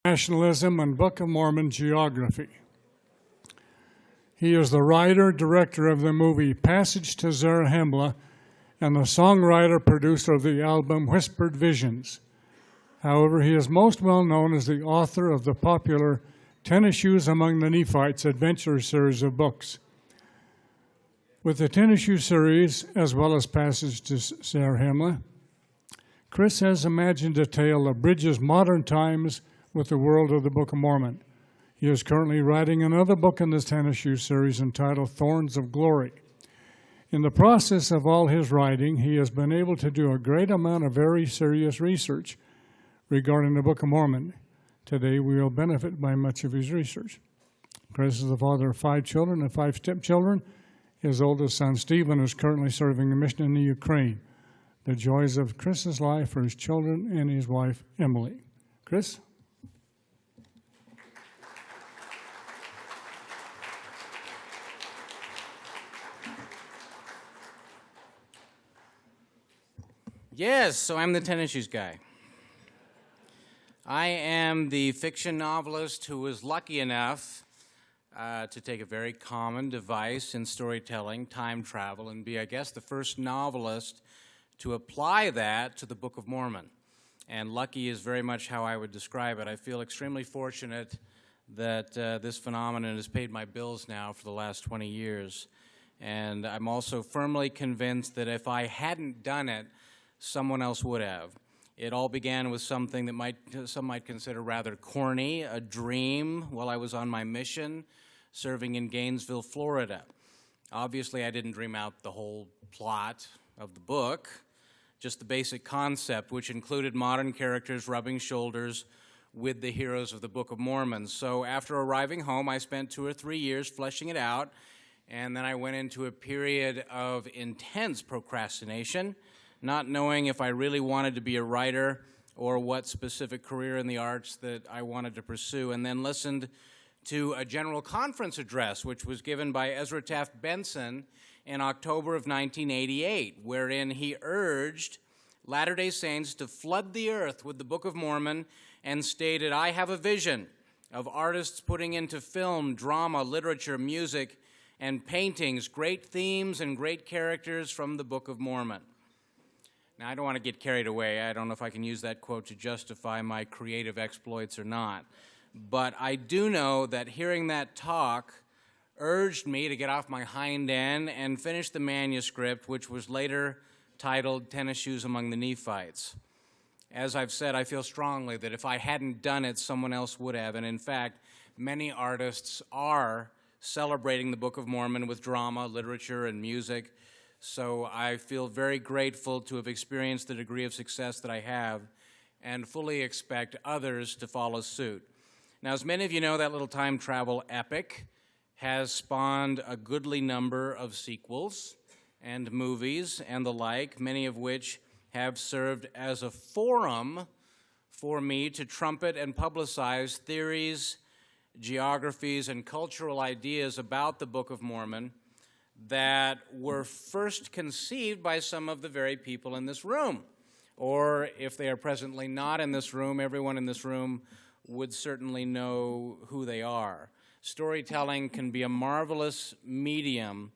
Nationalism and Book of Mormon Geography. He is the writer-director of the movie Passage to Zarahemla and the songwriter-producer of the album Whispered Visions. However, he is most well known as the author of the popular Tennis Shoes Among the Nephites adventure series of books. With the Tennis Shoe series, as well as Passage to Zarahemla, Chris has imagined a tale that bridges modern times with the world of the Book of Mormon. He is currently writing another book in this Tennis Shoe series entitled Thorns of Glory. In the process of all his writing, he has been able to do a great amount of very serious research regarding the Book of Mormon. Today, we will benefit by much of his research. Chris is the father of 5 children and 5 stepchildren. His oldest son, Stephen, is currently serving a mission in the Ukraine. The joys of Chris's life are his children and his wife, Emily. Chris? Yes, so I'm the tennis shoes guy. I am the fiction novelist who was lucky enough to take a very common device in storytelling, time travel, and be, I guess, the first novelist to apply that to the Book of Mormon. And lucky is very much how I would describe it. I feel extremely fortunate that this phenomenon has paid my bills now for the last 20 years. And I'm also firmly convinced that if I hadn't done it, someone else would have. It all began with something that some might consider rather corny, a dream while I was on my mission serving in Gainesville, Florida. Obviously, I didn't dream out the whole plot of the book, just the basic concept, which included modern characters rubbing shoulders with the heroes of the Book of Mormon. So after arriving home, I spent 2 or 3 years fleshing it out, and then I went into a period of intense procrastination, not knowing if I really wanted to be a writer or what specific career in the arts that I wanted to pursue, and then listened to a general conference address, which was given by Ezra Taft Benson in October of 1988, wherein he urged Latter-day Saints to flood the earth with the Book of Mormon and stated, "I have a vision of artists putting into film, drama, literature, music, and paintings great themes and great characters from the Book of Mormon." Now, I don't want to get carried away. I don't know if I can use that quote to justify my creative exploits or not. But I do know that hearing that talk urged me to get off my hind end and finish the manuscript, which was later titled Tennis Shoes Among the Nephites. As I've said, I feel strongly that if I hadn't done it, someone else would have. And in fact, many artists are celebrating the Book of Mormon with drama, literature, and music. So I feel very grateful to have experienced the degree of success that I have and fully expect others to follow suit. Now, as many of you know, that little time travel epic has spawned a goodly number of sequels and movies and the like, many of which have served as a forum for me to trumpet and publicize theories, geographies, and cultural ideas about the Book of Mormon that were first conceived by some of the very people in this room. Or if they are presently not in this room, everyone in this room would certainly know who they are. Storytelling can be a marvelous medium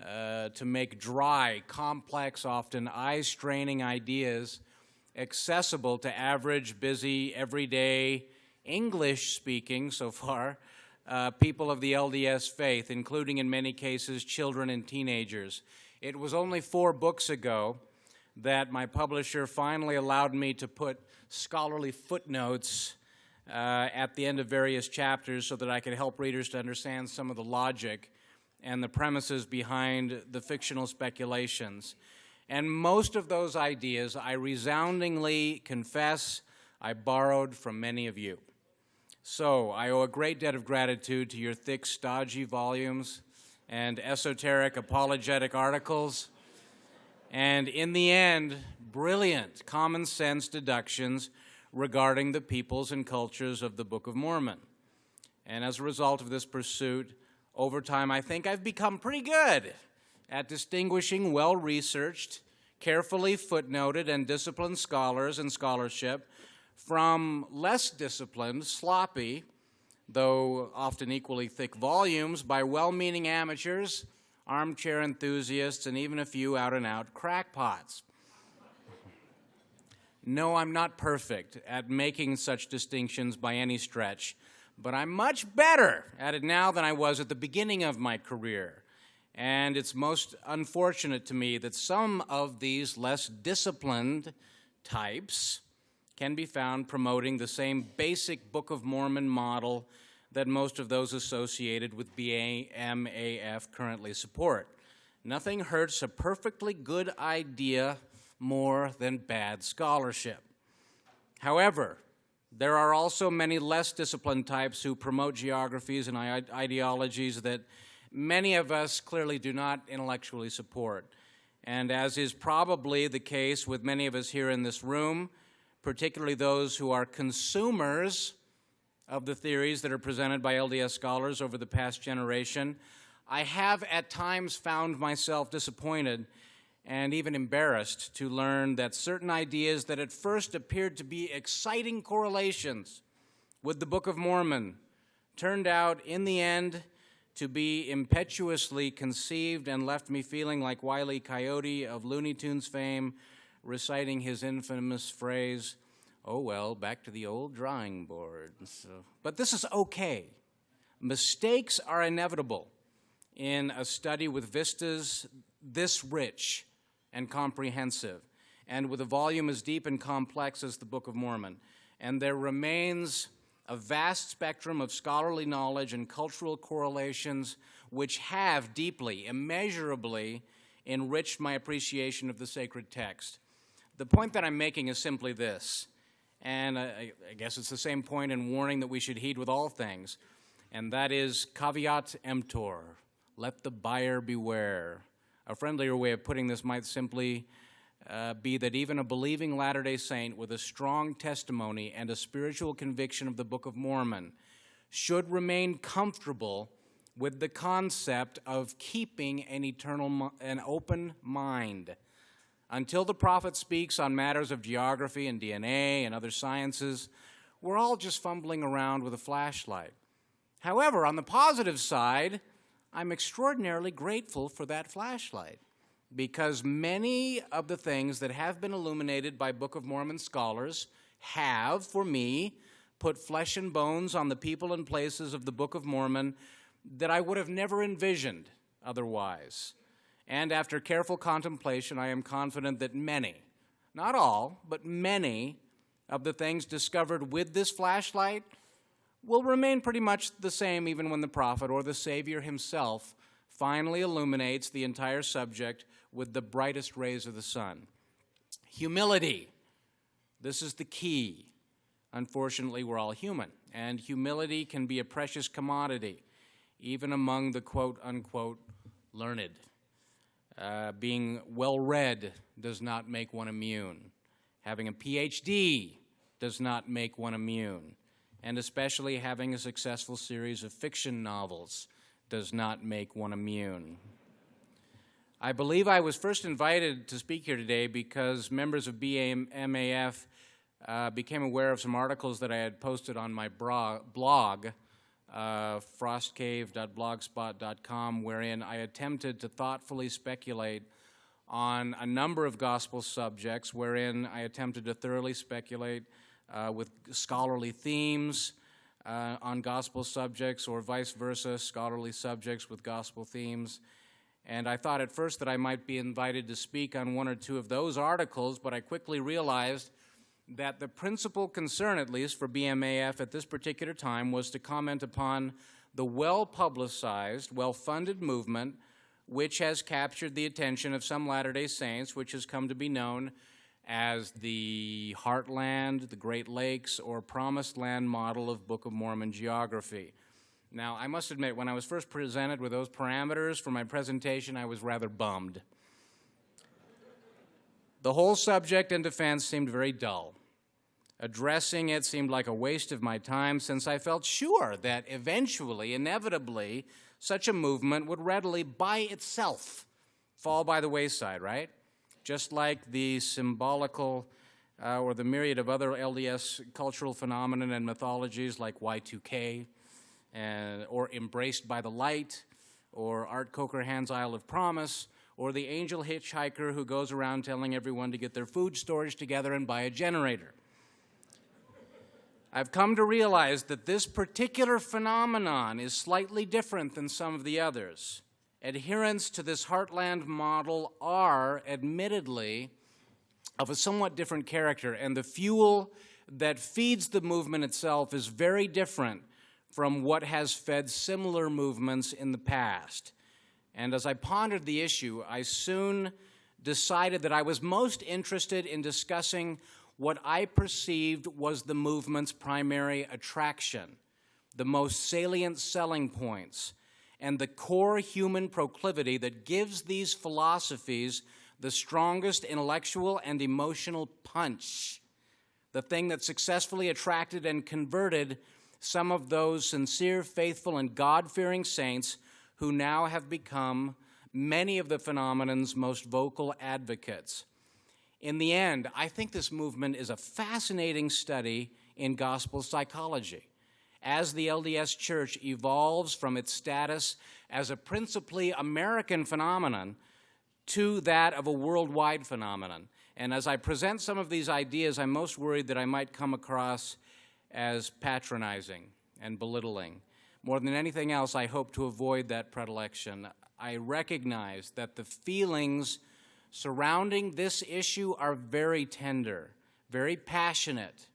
to make dry, complex, often eye-straining ideas accessible to average, busy, everyday, English-speaking, so far, people of the LDS faith, including in many cases children and teenagers. It was only 4 books ago that my publisher finally allowed me to put scholarly footnotes at the end of various chapters so that I could help readers to understand some of the logic and the premises behind the fictional speculations. And most of those ideas, I resoundingly confess, I borrowed from many of you. So I owe a great debt of gratitude to your thick, stodgy volumes and esoteric apologetic articles, and in the end, brilliant common sense deductions regarding the peoples and cultures of the Book of Mormon. And as a result of this pursuit, over time, I think I've become pretty good at distinguishing well-researched, carefully footnoted, and disciplined scholars and scholarship from less disciplined, sloppy, though often equally thick volumes by well-meaning amateurs, armchair enthusiasts, and even a few out-and-out crackpots. No, I'm not perfect at making such distinctions by any stretch, but I'm much better at it now than I was at the beginning of my career. And it's most unfortunate to me that some of these less disciplined types can be found promoting the same basic Book of Mormon model that most of those associated with BAMAF currently support. Nothing hurts a perfectly good idea more than bad scholarship. However, there are also many less disciplined types who promote geographies and ideologies that many of us clearly do not intellectually support. And as is probably the case with many of us here in this room, particularly those who are consumers of the theories that are presented by LDS scholars over the past generation, I have at times found myself disappointed and even embarrassed to learn that certain ideas that at first appeared to be exciting correlations with the Book of Mormon turned out in the end to be impetuously conceived and left me feeling like Wile E. Coyote of Looney Tunes fame reciting his infamous phrase, "Oh well, back to the old drawing board." But this is okay. Mistakes are inevitable in a study with vistas this rich and comprehensive, and with a volume as deep and complex as the Book of Mormon. And there remains a vast spectrum of scholarly knowledge and cultural correlations which have deeply, immeasurably enriched my appreciation of the sacred text. The point that I'm making is simply this, and I guess it's the same point and warning that we should heed with all things, and that is caveat emptor, let the buyer beware. A friendlier way of putting this might simply be that even a believing Latter-day Saint with a strong testimony and a spiritual conviction of the Book of Mormon should remain comfortable with the concept of keeping an open mind. Until the prophet speaks on matters of geography and DNA and other sciences, we're all just fumbling around with a flashlight. However, on the positive side, I'm extraordinarily grateful for that flashlight, because many of the things that have been illuminated by Book of Mormon scholars have, for me, put flesh and bones on the people and places of the Book of Mormon that I would have never envisioned otherwise. And after careful contemplation, I am confident that many, not all, but many of the things discovered with this flashlight will remain pretty much the same even when the prophet or the Savior himself finally illuminates the entire subject with the brightest rays of the sun. Humility. This is the key. Unfortunately, we're all human, and humility can be a precious commodity, even among the quote-unquote learned. Being well-read does not make one immune. Having a PhD does not make one immune. And especially having a successful series of fiction novels does not make one immune. I believe I was first invited to speak here today because members of BAMAF became aware of some articles that I had posted on my blog, frostcave.blogspot.com, wherein I attempted to thoughtfully speculate on a number of gospel subjects, wherein I attempted to thoroughly speculate with scholarly themes on gospel subjects, or vice versa, scholarly subjects with gospel themes. And I thought at first that I might be invited to speak on one or two of those articles, but I quickly realized that the principal concern, at least for BMAF at this particular time, was to comment upon the well-publicized, well-funded movement which has captured the attention of some Latter-day Saints, which has come to be known as the Heartland, the Great Lakes, or Promised Land model of Book of Mormon geography. Now, I must admit, when I was first presented with those parameters for my presentation, I was rather bummed. The whole subject and defense seemed very dull. Addressing it seemed like a waste of my time, since I felt sure that eventually, inevitably, such a movement would readily, by itself, fall by the wayside, right? Just like the symbolical or the myriad of other LDS cultural phenomena and mythologies like Y2K, or Embraced by the Light, or Art Cokerhan's Isle of Promise, or the angel hitchhiker who goes around telling everyone to get their food storage together and buy a generator. I've come to realize that this particular phenomenon is slightly different than some of the others. Adherents to this Heartland model are, admittedly, of a somewhat different character, and the fuel that feeds the movement itself is very different from what has fed similar movements in the past. And as I pondered the issue, I soon decided that I was most interested in discussing what I perceived was the movement's primary attraction, the most salient selling points, and the core human proclivity that gives these philosophies the strongest intellectual and emotional punch, the thing that successfully attracted and converted some of those sincere, faithful, and God-fearing saints who now have become many of the phenomenon's most vocal advocates. In the end, I think this movement is a fascinating study in gospel psychology. As the LDS Church evolves from its status as a principally American phenomenon to that of a worldwide phenomenon. And as I present some of these ideas, I'm most worried that I might come across as patronizing and belittling. More than anything else, I hope to avoid that predilection. I recognize that the feelings surrounding this issue are very tender, very passionate,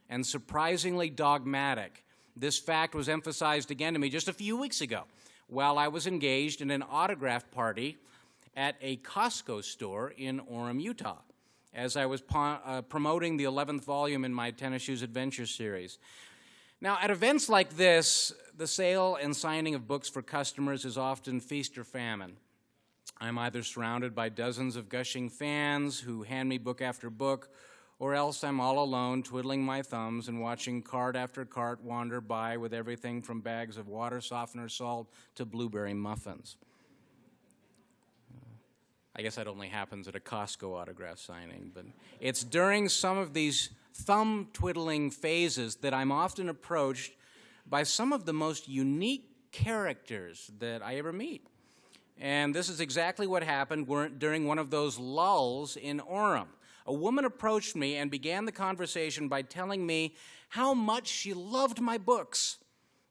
and surprisingly dogmatic. This fact was emphasized again to me just a few weeks ago while I was engaged in an autograph party at a Costco store in Orem, Utah, as I was promoting the 11th volume in my Tennis Shoes Adventure series. Now, at events like this, the sale and signing of books for customers is often feast or famine. I'm either surrounded by dozens of gushing fans who hand me book after book, or else I'm all alone twiddling my thumbs and watching cart after cart wander by with everything from bags of water softener salt to blueberry muffins. I guess that only happens at a Costco autograph signing, but it's during some of these thumb-twiddling phases that I'm often approached by some of the most unique characters that I ever meet. And this is exactly what happened during one of those lulls in Orem. A woman approached me and began the conversation by telling me how much she loved my books.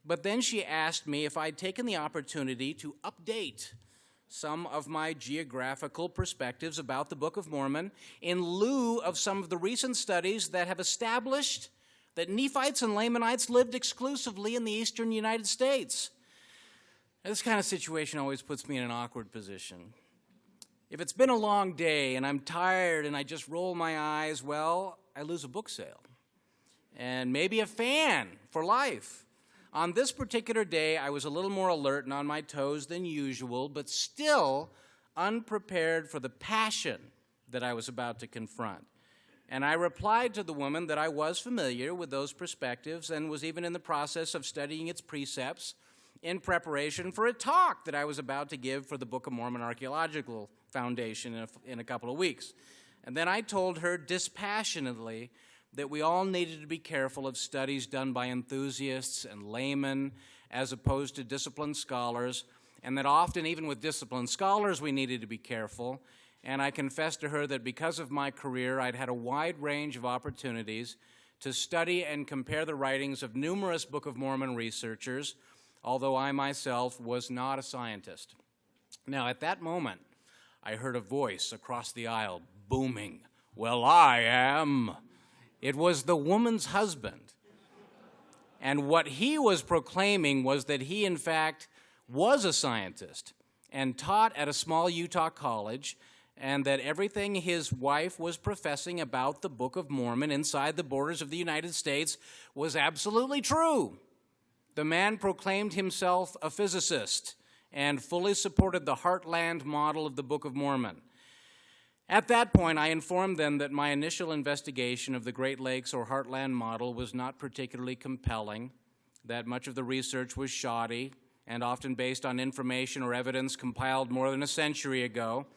But then she asked me if I'd taken the opportunity to update some of my geographical perspectives about the Book of Mormon in lieu of some of the recent studies that have established that Nephites and Lamanites lived exclusively in the eastern United States. This kind of situation always puts me in an awkward position. If it's been a long day and I'm tired and I just roll my eyes, well, I lose a book sale and maybe a fan for life. On this particular day, I was a little more alert and on my toes than usual, but still unprepared for the passion that I was about to confront. And I replied to the woman that I was familiar with those perspectives and was even in the process of studying its precepts in preparation for a talk that I was about to give for the Book of Mormon Archaeological Foundation in a couple of weeks. And then I told her dispassionately that we all needed to be careful of studies done by enthusiasts and laymen as opposed to disciplined scholars, and that often, even with disciplined scholars, we needed to be careful. And I confessed to her that because of my career, I'd had a wide range of opportunities to study and compare the writings of numerous Book of Mormon researchers, although I myself was not a scientist. Now, at that moment, I heard a voice across the aisle booming, "Well, I am." It was the woman's husband. And what he was proclaiming was that he, in fact, was a scientist and taught at a small Utah college, and that everything his wife was professing about the Book of Mormon inside the borders of the United States was absolutely true. The man proclaimed himself a physicist and fully supported the Heartland model of the Book of Mormon. At that point, I informed them that my initial investigation of the Great Lakes or Heartland model was not particularly compelling, that much of the research was shoddy and often based on information or evidence compiled more than a century ago,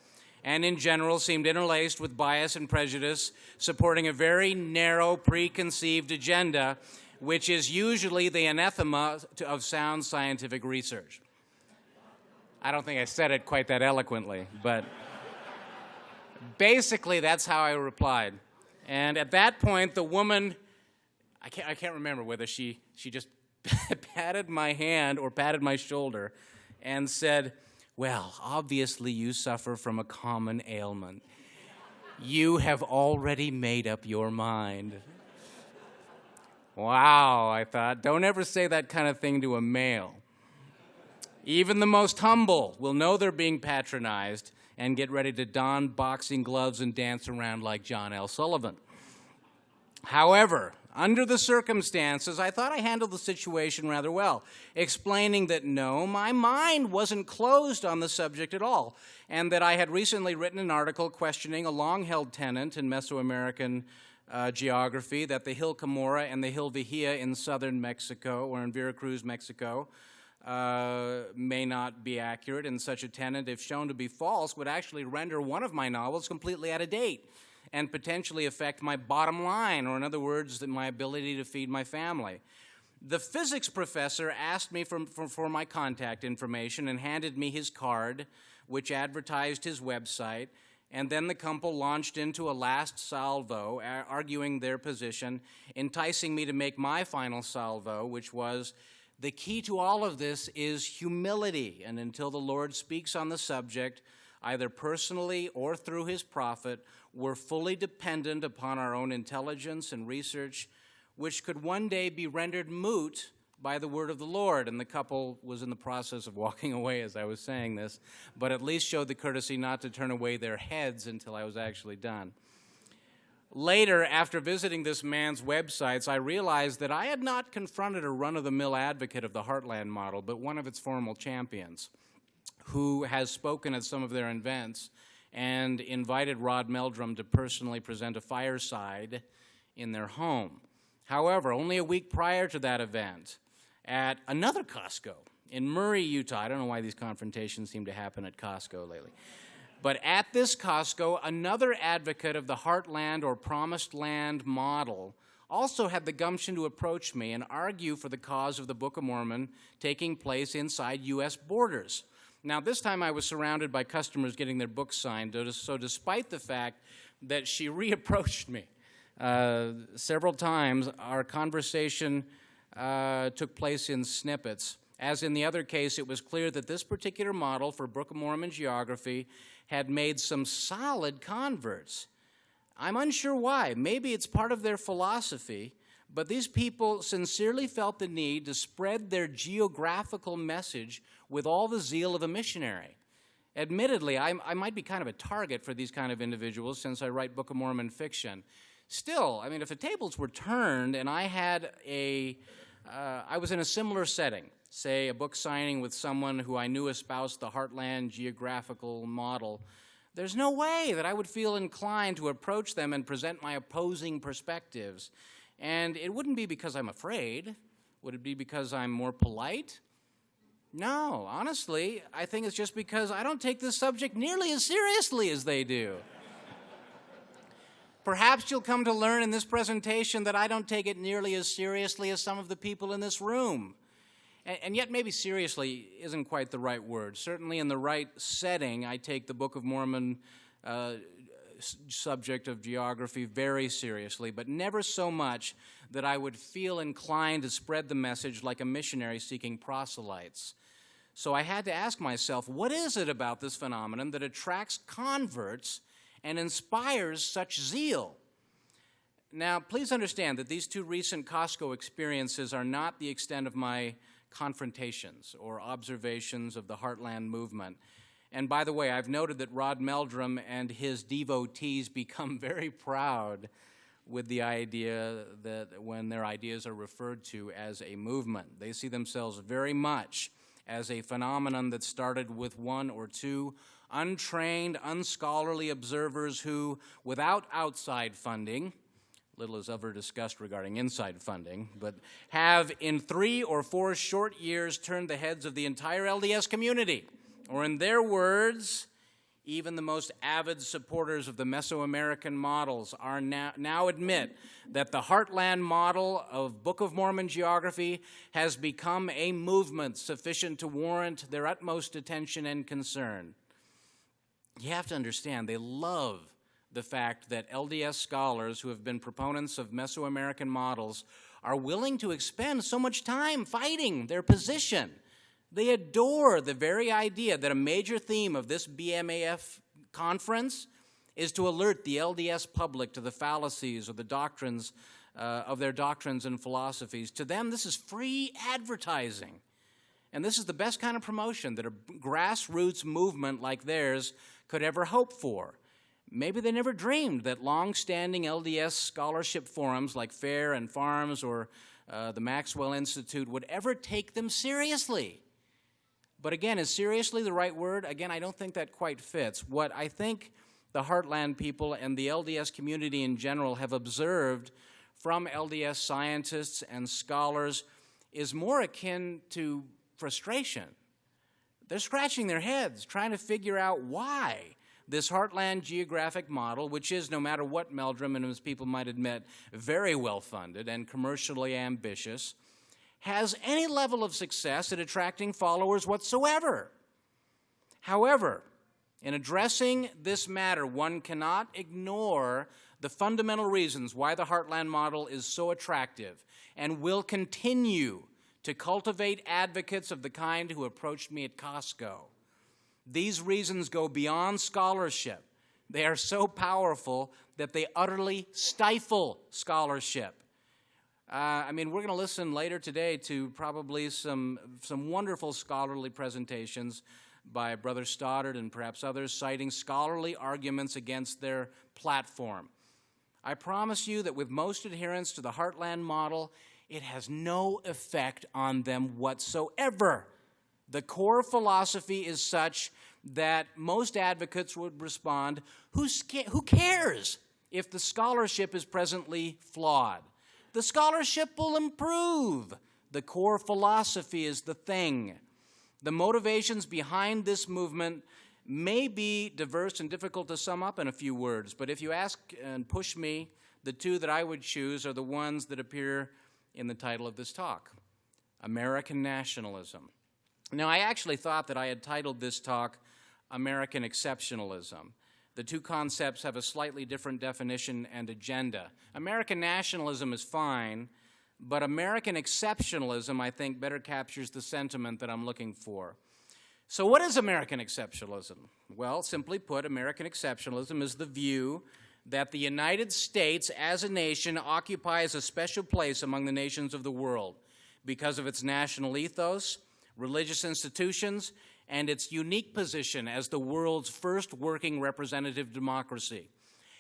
and in general seemed interlaced with bias and prejudice, supporting a very narrow, preconceived agenda, which is usually the anathema of sound scientific research. I don't think I said it quite that eloquently, but basically that's how I replied. And at that point, the woman, I can't remember whether she just patted my hand or patted my shoulder and said, "Well, obviously you suffer from a common ailment. You have already made up your mind." Wow, I thought, don't ever say that kind of thing to a male. Even the most humble will know they're being patronized and get ready to don boxing gloves and dance around like John L. Sullivan. However, under the circumstances, I thought I handled the situation rather well, explaining that no, my mind wasn't closed on the subject at all, and that I had recently written an article questioning a long-held tenet in Mesoamerican geography that the Hill Camorra and the Hill Vigía in southern Mexico, or in Veracruz, Mexico, may not be accurate, and such a tenet, if shown to be false, would actually render one of my novels completely out of date and potentially affect my bottom line, or in other words, my ability to feed my family. The physics professor asked me for my contact information and handed me his card, which advertised his website, and then the couple launched into a last salvo, arguing their position, enticing me to make my final salvo, which was, the key to all of this is humility, and until the Lord speaks on the subject, either personally or through his prophet, we're fully dependent upon our own intelligence and research, which could one day be rendered moot by the word of the Lord. And the couple was in the process of walking away as I was saying this, but at least showed the courtesy not to turn away their heads until I was actually done. Later, after visiting this man's websites, I realized that I had not confronted a run-of-the-mill advocate of the Heartland model, but one of its formal champions, who has spoken at some of their events and invited Rod Meldrum to personally present a fireside in their home. However, only a week prior to that event, at another Costco in Murray, Utah, I don't know why these confrontations seem to happen at Costco lately, but at this Costco, another advocate of the Heartland or Promised Land model also had the gumption to approach me and argue for the cause of the Book of Mormon taking place inside U.S. borders. Now, this time I was surrounded by customers getting their books signed, so despite the fact that she reapproached me several times, our conversation took place in snippets. As in the other case, it was clear that this particular model for Book of Mormon geography had made some solid converts. I'm unsure why. Maybe it's part of their philosophy, but these people sincerely felt the need to spread their geographical message with all the zeal of a missionary. Admittedly, I might be kind of a target for these kind of individuals since I write Book of Mormon fiction. Still, I mean, if the tables were turned and I had I was in a similar setting, say a book signing with someone who I knew espoused the Heartland geographical model, there's no way that I would feel inclined to approach them and present my opposing perspectives. And it wouldn't be because I'm afraid. Would it be because I'm more polite? No, honestly, I think it's just because I don't take this subject nearly as seriously as they do. Perhaps you'll come to learn in this presentation that I don't take it nearly as seriously as some of the people in this room. And yet maybe seriously isn't quite the right word. Certainly in the right setting, I take the Book of Mormon subject of geography very seriously, but never so much that I would feel inclined to spread the message like a missionary seeking proselytes. So I had to ask myself, what is it about this phenomenon that attracts converts and inspires such zeal? Now, please understand that these two recent Costco experiences are not the extent of my confrontations or observations of the Heartland movement. And by the way, I've noted that Rod Meldrum and his devotees become very proud with the idea that when their ideas are referred to as a movement, they see themselves very much as a phenomenon that started with one or two untrained, unscholarly observers who, without outside funding, little is ever discussed regarding inside funding, but have in 3 or 4 short years turned the heads of the entire LDS community. Or in their words, even the most avid supporters of the Mesoamerican models are now admit that the Heartland model of Book of Mormon geography has become a movement sufficient to warrant their utmost attention and concern. You have to understand, they love the fact that LDS scholars who have been proponents of Mesoamerican models are willing to expend so much time fighting their position. They adore the very idea that a major theme of this BMAF conference is to alert the LDS public to the fallacies of the doctrines, of their doctrines and philosophies. To them, this is free advertising. And this is the best kind of promotion that a grassroots movement like theirs could ever hope for. Maybe they never dreamed that long-standing LDS scholarship forums like FAIR and FARMS or the Maxwell Institute would ever take them seriously. But again, is seriously the right word? Again, I don't think that quite fits. What I think the Heartland people and the LDS community in general have observed from LDS scientists and scholars is more akin to frustration. They're scratching their heads trying to figure out why this Heartland geographic model, which is, no matter what Meldrum and his people might admit, very well-funded and commercially ambitious, has any level of success at attracting followers whatsoever. However, in addressing this matter, one cannot ignore the fundamental reasons why the Heartland model is so attractive and will continue to cultivate advocates of the kind who approached me at Costco. These reasons go beyond scholarship. They are so powerful that they utterly stifle scholarship. We're going to listen later today to probably some wonderful scholarly presentations by Brother Stoddard and perhaps others citing scholarly arguments against their platform. I promise you that with most adherents to the Heartland model, it has no effect on them whatsoever. The core philosophy is such that most advocates would respond, who cares if the scholarship is presently flawed? The scholarship will improve. The core philosophy is the thing. The motivations behind this movement may be diverse and difficult to sum up in a few words, but if you ask and push me, the two that I would choose are the ones that appear in the title of this talk: American nationalism. Now, I actually thought that I had titled this talk American Exceptionalism. The two concepts have a slightly different definition and agenda. American nationalism is fine, but American exceptionalism, I think, better captures the sentiment that I'm looking for. So what is American exceptionalism? Well, simply put, American exceptionalism is the view that the United States as a nation occupies a special place among the nations of the world because of its national ethos, religious institutions, and its unique position as the world's first working representative democracy.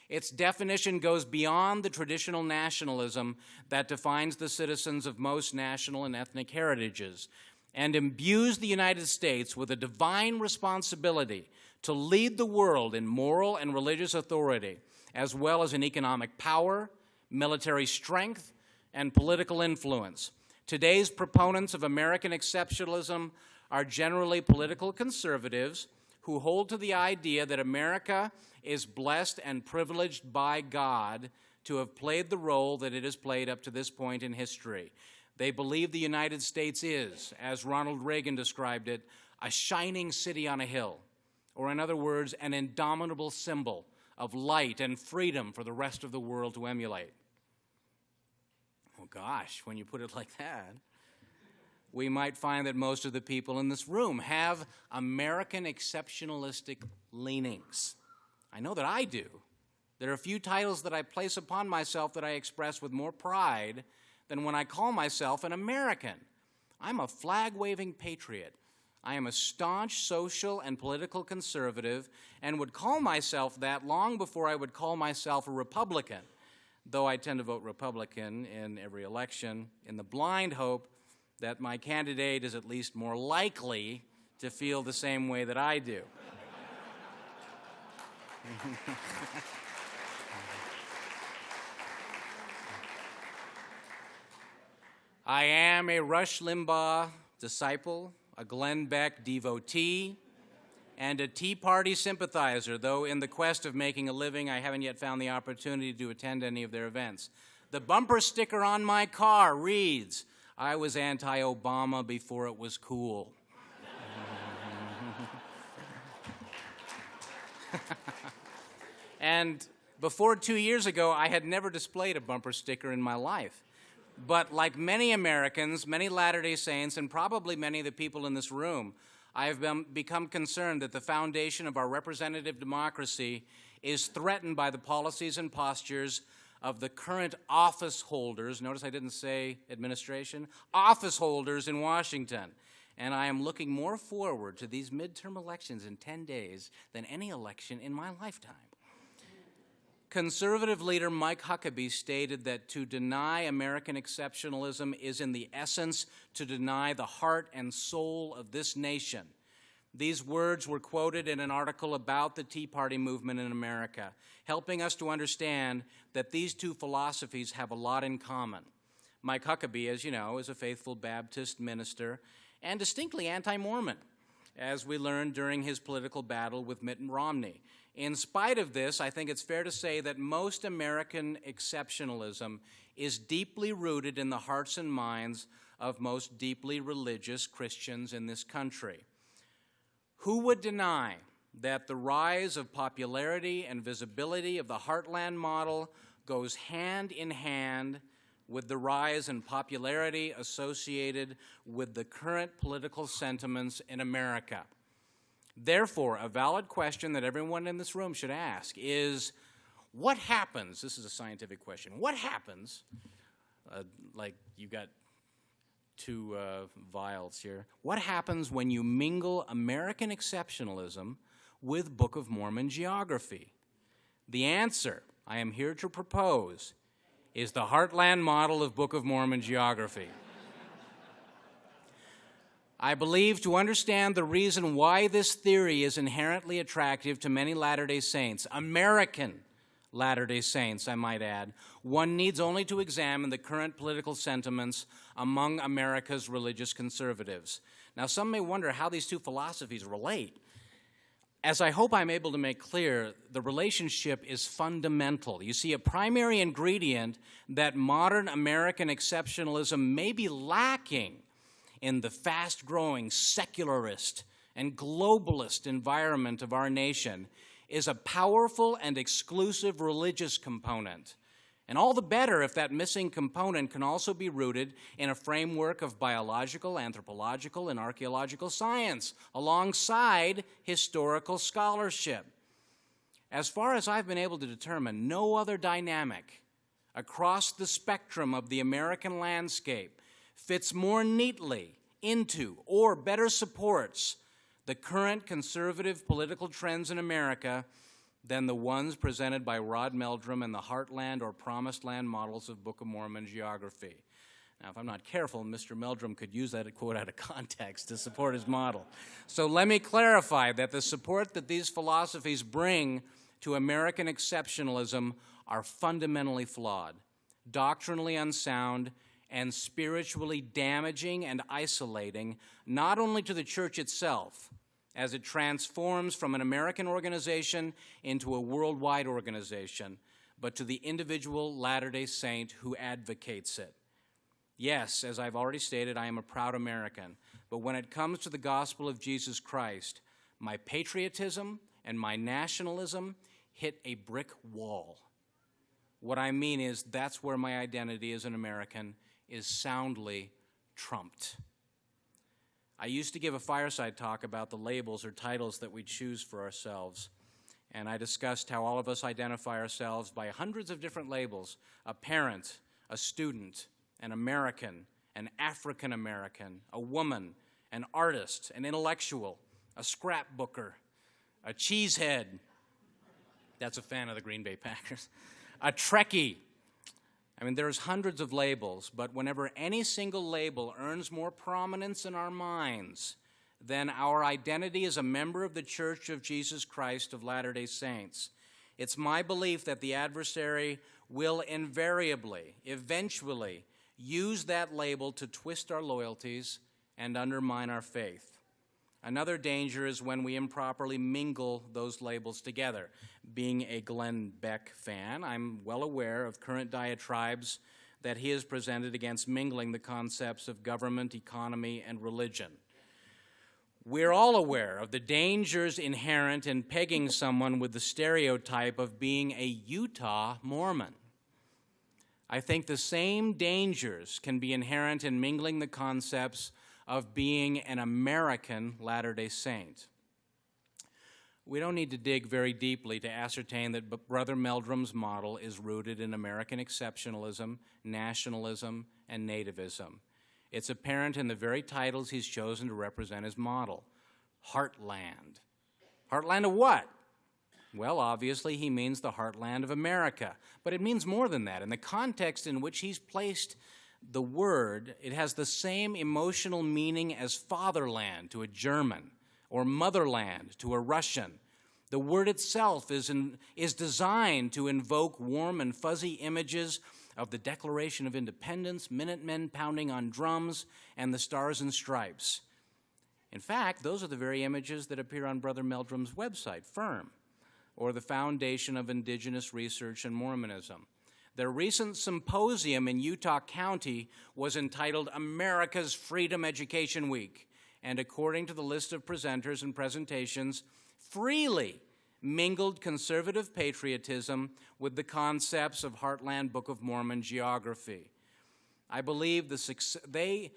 Its definition goes beyond the traditional nationalism that defines the citizens of most national and ethnic heritages, and imbues the United States with a divine responsibility to lead the world in moral and religious authority, as well as in economic power, military strength, and political influence. Today's proponents of American exceptionalism are generally political conservatives who hold to the idea that America is blessed and privileged by God to have played the role that it has played up to this point in history. They believe the United States is, as Ronald Reagan described it, a shining city on a hill, or in other words, an indomitable symbol of light and freedom for the rest of the world to emulate. Oh gosh, when you put it like that, we might find that most of the people in this room have American exceptionalistic leanings. I know that I do. There are a few titles that I place upon myself that I express with more pride than when I call myself an American. I'm a flag-waving patriot. I am a staunch social and political conservative and would call myself that long before I would call myself a Republican, though I tend to vote Republican in every election in the blind hope that my candidate is at least more likely to feel the same way that I do. I am a Rush Limbaugh disciple, a Glenn Beck devotee, and a Tea Party sympathizer, though in the quest of making a living, I haven't yet found the opportunity to attend any of their events. The bumper sticker on my car reads, "I was anti-Obama before it was cool." And before 2 years ago, I had never displayed a bumper sticker in my life. But like many Americans, many Latter-day Saints, and probably many of the people in this room, I have become concerned that the foundation of our representative democracy is threatened by the policies and postures of the current office holders. Notice I didn't say administration. Office holders in Washington. And I am looking more forward to these midterm elections in 10 days than any election in my lifetime. Conservative leader Mike Huckabee stated that to deny American exceptionalism is in the essence to deny the heart and soul of this nation. These words were quoted in an article about the Tea Party movement in America, helping us to understand that these two philosophies have a lot in common. Mike Huckabee, as you know, is a faithful Baptist minister and distinctly anti-Mormon, as we learned during his political battle with Mitt Romney. In spite of this, I think it's fair to say that most American exceptionalism is deeply rooted in the hearts and minds of most deeply religious Christians in this country. Who would deny that the rise of popularity and visibility of the Heartland model goes hand in hand with the rise in popularity associated with the current political sentiments in America? Therefore, a valid question that everyone in this room should ask is, what happens, this is a scientific question, what happens, like you got two vials here, what happens when you mingle American exceptionalism with Book of Mormon geography? The answer I am here to propose is the Heartland model of Book of Mormon geography. I believe to understand the reason why this theory is inherently attractive to many Latter-day Saints, American Latter-day Saints, I might add, one needs only to examine the current political sentiments among America's religious conservatives. Now, some may wonder how these two philosophies relate. As I hope I'm able to make clear, the relationship is fundamental. You see, a primary ingredient that modern American exceptionalism may be lacking in the fast-growing secularist and globalist environment of our nation is a powerful and exclusive religious component. And all the better if that missing component can also be rooted in a framework of biological, anthropological, and archaeological science alongside historical scholarship. As far as I've been able to determine, no other dynamic across the spectrum of the American landscape fits more neatly into or better supports the current conservative political trends in America than the ones presented by Rod Meldrum and the Heartland or Promised Land models of Book of Mormon geography. Now, if I'm not careful, Mr. Meldrum could use that quote out of context to support his model. So let me clarify that the support that these philosophies bring to American exceptionalism are fundamentally flawed, doctrinally unsound, and spiritually damaging and isolating, not only to the church itself, as it transforms from an American organization into a worldwide organization, but to the individual Latter-day Saint who advocates it. Yes, as I've already stated, I am a proud American, but when it comes to the gospel of Jesus Christ, my patriotism and my nationalism hit a brick wall. What I mean is that's where my identity as an American is soundly trumped. I used to give a fireside talk about the labels or titles that we choose for ourselves, and I discussed how all of us identify ourselves by hundreds of different labels: a parent, a student, an American, an African American, a woman, an artist, an intellectual, a scrapbooker, a cheesehead, that's a fan of the Green Bay Packers, a Trekkie. I mean, there's hundreds of labels, but whenever any single label earns more prominence in our minds than our identity as a member of the Church of Jesus Christ of Latter-day Saints, it's my belief that the adversary will invariably, eventually, use that label to twist our loyalties and undermine our faith. Another danger is when we improperly mingle those labels together. Being a Glenn Beck fan, I'm well aware of current diatribes that he has presented against mingling the concepts of government, economy, and religion. We're all aware of the dangers inherent in pegging someone with the stereotype of being a Utah Mormon. I think the same dangers can be inherent in mingling the concepts of being an American Latter-day Saint. We don't need to dig very deeply to ascertain that Brother Meldrum's model is rooted in American exceptionalism, nationalism, and nativism. It's apparent in the very titles he's chosen to represent his model. Heartland. Heartland of what? Well, obviously he means the heartland of America, but it means more than that. In the context in which he's placed the word, it has the same emotional meaning as fatherland to a German or motherland to a Russian. The word itself is designed to invoke warm and fuzzy images of the Declaration of Independence, Minutemen pounding on drums, and the Stars and Stripes. In fact, those are the very images that appear on Brother Meldrum's website, FIRM, or the Foundation of Indigenous Research in Mormonism. Their recent symposium in Utah County was entitled America's Freedom Education Week, and according to the list of presenters and presentations, freely mingled conservative patriotism with the concepts of Heartland Book of Mormon geography. I believe the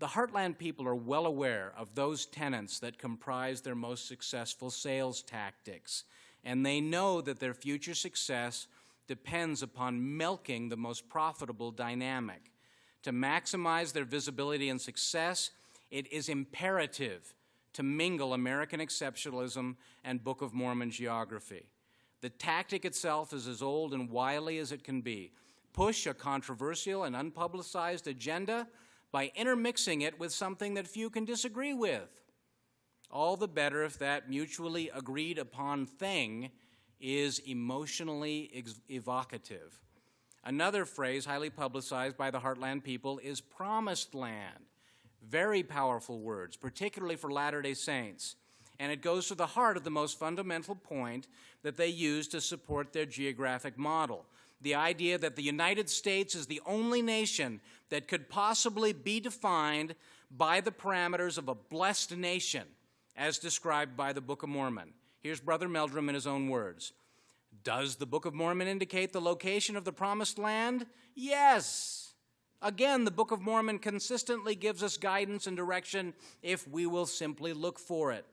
Heartland people are well aware of those tenets that comprise their most successful sales tactics, and they know that their future success depends upon milking the most profitable dynamic. To maximize their visibility and success, it is imperative to mingle American exceptionalism and Book of Mormon geography. The tactic itself is as old and wily as it can be. Push a controversial and unpublicized agenda by intermixing it with something that few can disagree with. All the better if that mutually agreed upon thing is emotionally evocative. Another phrase highly publicized by the Heartland people is promised land. Very powerful words, particularly for Latter-day Saints. And it goes to the heart of the most fundamental point that they use to support their geographic model. The idea that the United States is the only nation that could possibly be defined by the parameters of a blessed nation, as described by the Book of Mormon. Here's Brother Meldrum in his own words. Does the Book of Mormon indicate the location of the promised land? Yes. Again, the Book of Mormon consistently gives us guidance and direction if we will simply look for it.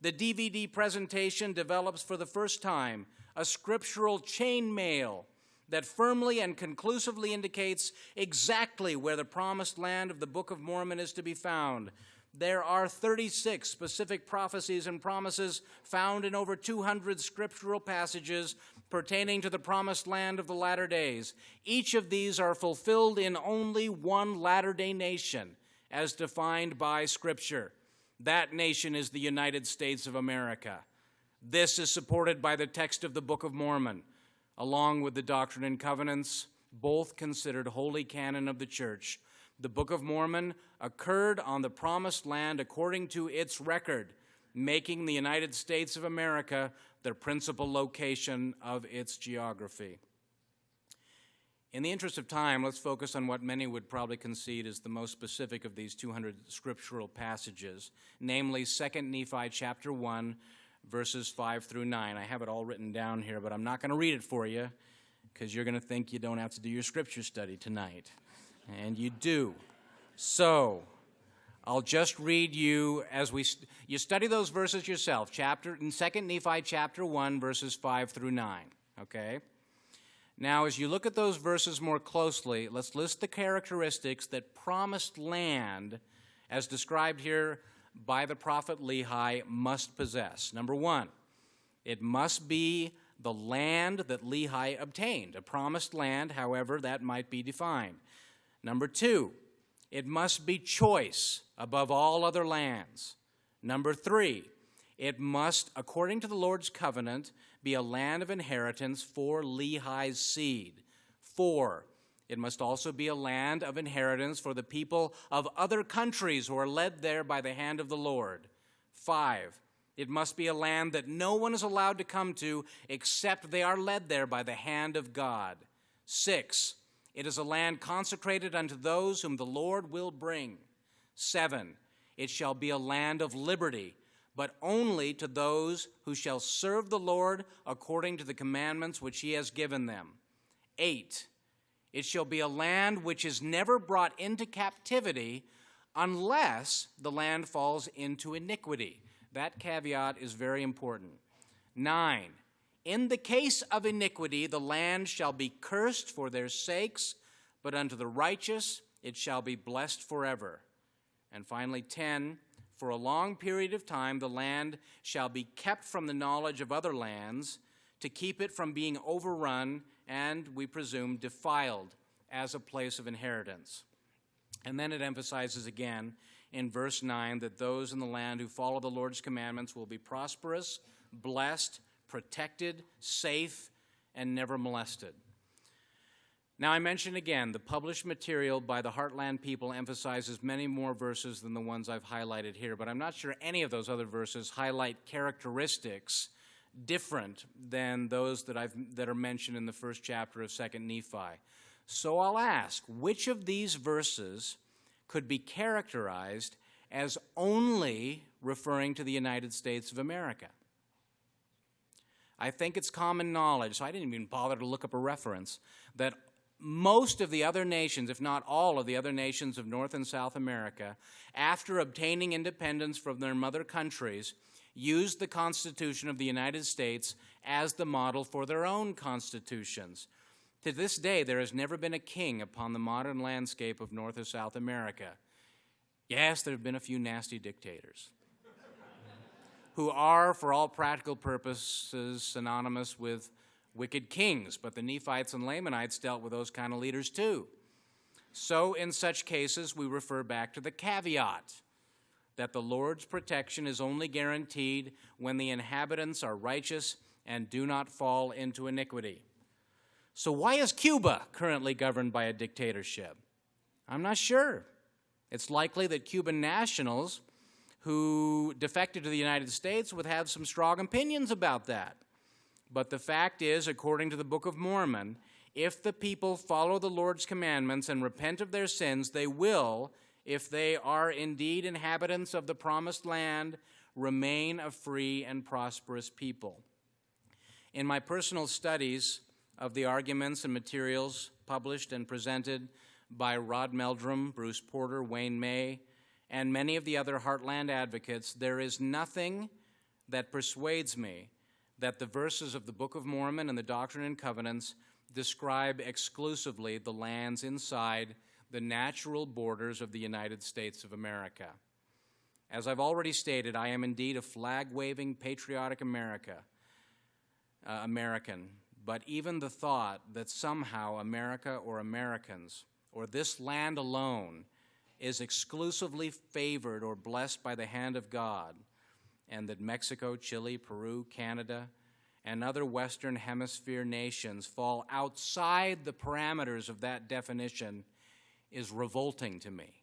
The DVD presentation develops for the first time a scriptural chainmail that firmly and conclusively indicates exactly where the promised land of the Book of Mormon is to be found. There are 36 specific prophecies and promises found in over 200 scriptural passages pertaining to the promised land of the latter days. Each of these are fulfilled in only one latter-day nation, as defined by Scripture. That nation is the United States of America. This is supported by the text of the Book of Mormon, along with the Doctrine and Covenants, both considered holy canon of the Church. The Book of Mormon occurred on the promised land according to its record, making the United States of America the principal location of its geography. In the interest of time, let's focus on what many would probably concede is the most specific of these 200 scriptural passages, namely 2 Nephi chapter 1, verses 5 through 9. I have it all written down here, but I'm not going to read it for you because you're going to think you don't have to do your scripture study tonight. And you do. So, I'll just read you as you study those verses yourself. In 2 Nephi chapter 1, verses 5 through 9. Okay? Now, as you look at those verses more closely, let's list the characteristics that promised land, as described here by the prophet Lehi, must possess. Number one, it must be the land that Lehi obtained, a promised land, however that might be defined. Number two, it must be choice above all other lands. Number three, it must, according to the Lord's covenant, be a land of inheritance for Lehi's seed. 4, it must also be a land of inheritance for the people of other countries who are led there by the hand of the Lord. 5, it must be a land that no one is allowed to come to except they are led there by the hand of God. 6, it is a land consecrated unto those whom the Lord will bring. 7, it shall be a land of liberty, but only to those who shall serve the Lord according to the commandments which he has given them. 8, it shall be a land which is never brought into captivity unless the land falls into iniquity. That caveat is very important. 9, in the case of iniquity, the land shall be cursed for their sakes, but unto the righteous it shall be blessed forever. And finally, 10, for a long period of time the land shall be kept from the knowledge of other lands, to keep it from being overrun and, we presume, defiled as a place of inheritance. And then it emphasizes again in verse 9 that those in the land who follow the Lord's commandments will be prosperous, blessed, protected, safe, and never molested. Now, I mention again, the published material by the Heartland people emphasizes many more verses than the ones I've highlighted here, but I'm not sure any of those other verses highlight characteristics different than those that are mentioned in the first chapter of 2 Nephi. So I'll ask, which of these verses could be characterized as only referring to the United States of America? I think it's common knowledge, so I didn't even bother to look up a reference, that most of the other nations, if not all of the other nations of North and South America, after obtaining independence from their mother countries, used the Constitution of the United States as the model for their own constitutions. To this day, there has never been a king upon the modern landscape of North or South America. Yes, there have been a few nasty dictators who are, for all practical purposes, synonymous with wicked kings, but the Nephites and Lamanites dealt with those kind of leaders too. So in such cases, we refer back to the caveat that the Lord's protection is only guaranteed when the inhabitants are righteous and do not fall into iniquity. So why is Cuba currently governed by a dictatorship? I'm not sure. It's likely that Cuban nationals who defected to the United States would have some strong opinions about that. But the fact is, according to the Book of Mormon, if the people follow the Lord's commandments and repent of their sins, they will, if they are indeed inhabitants of the promised land, remain a free and prosperous people. In my personal studies of the arguments and materials published and presented by Rod Meldrum, Bruce Porter, Wayne May, and many of the other Heartland advocates, there is nothing that persuades me that the verses of the Book of Mormon and the Doctrine and Covenants describe exclusively the lands inside the natural borders of the United States of America. As I've already stated, I am indeed a flag-waving, patriotic American, but even the thought that somehow America or Americans or this land alone is exclusively favored or blessed by the hand of God, and that Mexico, Chile, Peru, Canada, and other Western Hemisphere nations fall outside the parameters of that definition is revolting to me.